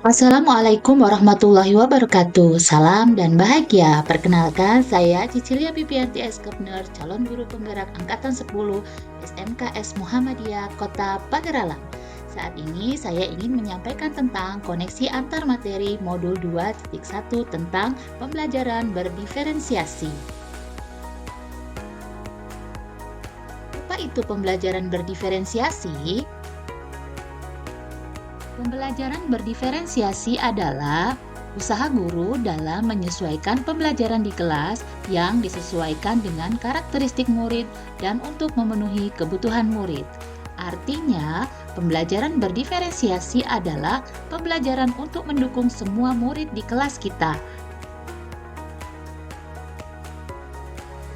Assalamualaikum warahmatullahi wabarakatuh. Salam dan bahagia. Perkenalkan, saya Cicilia Pipianti Eskepner, calon guru penggerak angkatan 10 SMKS Muhammadiyah Kota Pageralang. Saat ini saya ingin menyampaikan tentang koneksi antar materi modul 2.1 tentang pembelajaran berdiferensiasi. Apa itu pembelajaran berdiferensiasi? Pembelajaran berdiferensiasi adalah usaha guru dalam menyesuaikan pembelajaran di kelas yang disesuaikan dengan karakteristik murid dan untuk memenuhi kebutuhan murid. Artinya, pembelajaran berdiferensiasi adalah pembelajaran untuk mendukung semua murid di kelas kita.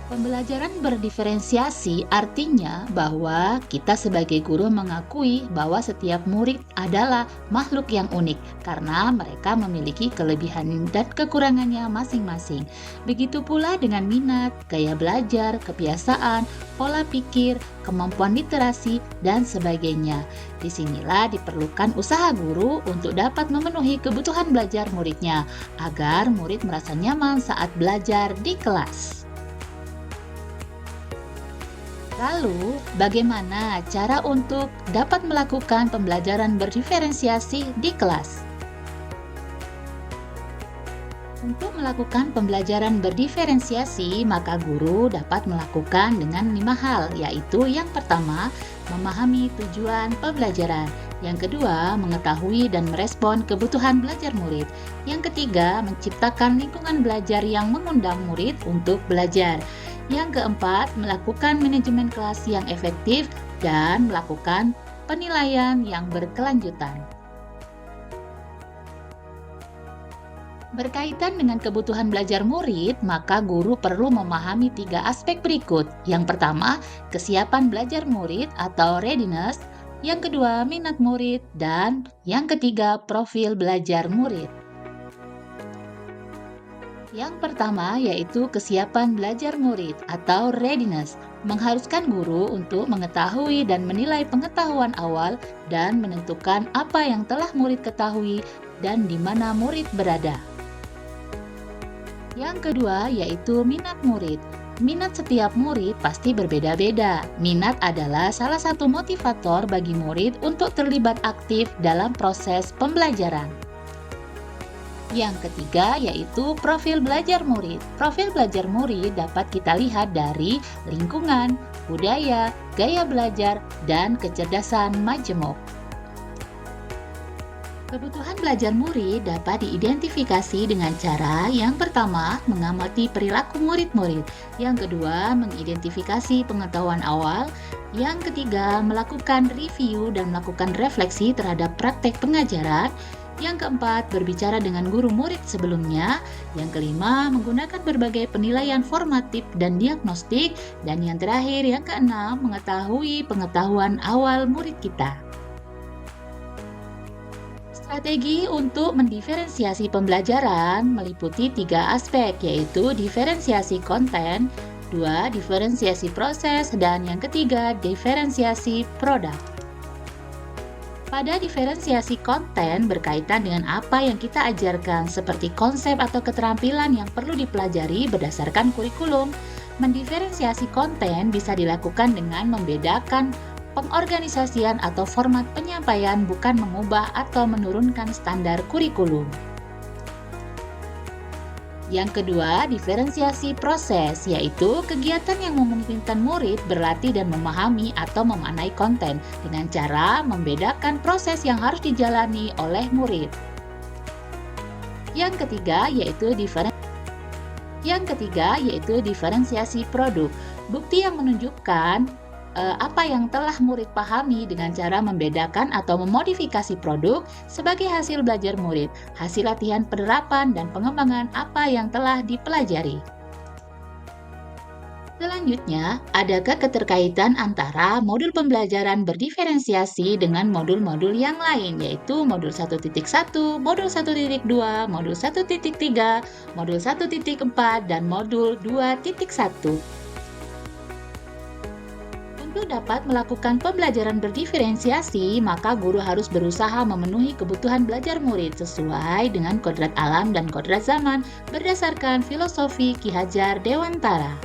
Pembelajaran berdiferensiasi artinya bahwa kita sebagai guru mengakui bahwa setiap murid adalah makhluk yang unik karena mereka memiliki kelebihan dan kekurangannya masing-masing. Begitu pula dengan minat, gaya belajar, kebiasaan, pola pikir, kemampuan literasi, dan sebagainya. Disinilah diperlukan usaha guru untuk dapat memenuhi kebutuhan belajar muridnya agar murid merasa nyaman saat belajar di kelas. Lalu, bagaimana cara untuk dapat melakukan pembelajaran berdiferensiasi di kelas? Untuk melakukan pembelajaran berdiferensiasi, maka guru dapat melakukan dengan 5 hal, yaitu yang pertama, memahami tujuan pembelajaran. Yang kedua, mengetahui dan merespon kebutuhan belajar murid. Yang ketiga, menciptakan lingkungan belajar yang mengundang murid untuk belajar. Yang keempat, melakukan manajemen kelas yang efektif dan melakukan penilaian yang berkelanjutan. Berkaitan dengan kebutuhan belajar murid, maka guru perlu memahami 3 aspek berikut. Yang pertama, kesiapan belajar murid atau readiness. Yang kedua, minat murid. Dan yang ketiga, profil belajar murid. Yang pertama yaitu kesiapan belajar murid atau readiness, mengharuskan guru untuk mengetahui dan menilai pengetahuan awal dan menentukan apa yang telah murid ketahui dan di mana murid berada. Yang kedua yaitu minat murid. Minat setiap murid pasti berbeda-beda. Minat adalah salah satu motivator bagi murid untuk terlibat aktif dalam proses pembelajaran. Yang ketiga yaitu profil belajar murid. Profil belajar murid dapat kita lihat dari lingkungan, budaya, gaya belajar, dan kecerdasan majemuk. Kebutuhan belajar murid dapat diidentifikasi dengan cara yang pertama, mengamati perilaku murid-murid. Yang kedua, mengidentifikasi pengetahuan awal. Yang ketiga, melakukan review dan melakukan refleksi terhadap praktek pengajaran. Yang keempat, berbicara dengan guru murid sebelumnya. Yang kelima, menggunakan berbagai penilaian formatif dan diagnostik. Dan yang terakhir, yang keenam, mengetahui pengetahuan awal murid kita. Strategi untuk mendiferensiasi pembelajaran meliputi 3 aspek, yaitu diferensiasi konten, 2 diferensiasi proses, dan yang ketiga, diferensiasi produk. Pada diferensiasi konten berkaitan dengan apa yang kita ajarkan, seperti konsep atau keterampilan yang perlu dipelajari berdasarkan kurikulum. Mendiferensiasi konten bisa dilakukan dengan membedakan pengorganisasian atau format penyampaian, bukan mengubah atau menurunkan standar kurikulum. Yang kedua, diferensiasi proses, yaitu kegiatan yang memungkinkan murid berlatih dan memahami atau memaknai konten dengan cara membedakan proses yang harus dijalani oleh murid. Yang ketiga, yaitu diferensiasi produk. Bukti yang menunjukkan apa yang telah murid pahami dengan cara membedakan atau memodifikasi produk sebagai hasil belajar murid, hasil latihan penerapan dan pengembangan apa yang telah dipelajari. Selanjutnya, adakah keterkaitan antara modul pembelajaran berdiferensiasi dengan modul-modul yang lain, yaitu modul 1.1, modul 1.2, modul 1.3, modul 1.4, dan modul 2.1? Untuk dapat melakukan pembelajaran berdiferensiasi, maka guru harus berusaha memenuhi kebutuhan belajar murid sesuai dengan kodrat alam dan kodrat zaman berdasarkan filosofi Ki Hajar Dewantara.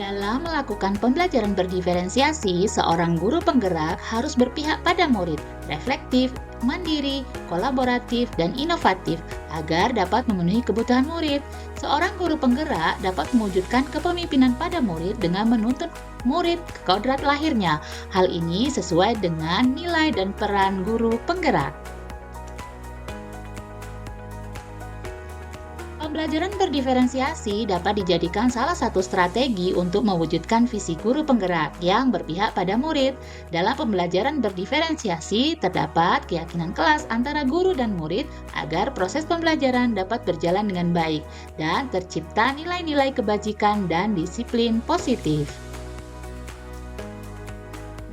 Dalam melakukan pembelajaran berdiferensiasi, seorang guru penggerak harus berpihak pada murid, reflektif, mandiri, kolaboratif, dan inovatif agar dapat memenuhi kebutuhan murid. Seorang guru penggerak dapat mewujudkan kepemimpinan pada murid dengan menuntun murid ke kodrat lahirnya. Hal ini sesuai dengan nilai dan peran guru penggerak. Pembelajaran berdiferensiasi dapat dijadikan salah satu strategi untuk mewujudkan visi guru penggerak yang berpihak pada murid. Dalam pembelajaran berdiferensiasi, terdapat keyakinan kelas antara guru dan murid agar proses pembelajaran dapat berjalan dengan baik dan tercipta nilai-nilai kebajikan dan disiplin positif.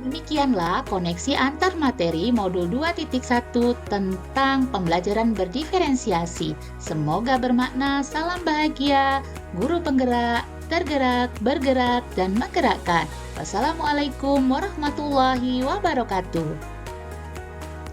Demikianlah koneksi antar materi modul 2.1 tentang pembelajaran berdiferensiasi. Semoga bermakna. Salam bahagia, guru penggerak, tergerak, bergerak, dan menggerakkan. Wassalamualaikum warahmatullahi wabarakatuh.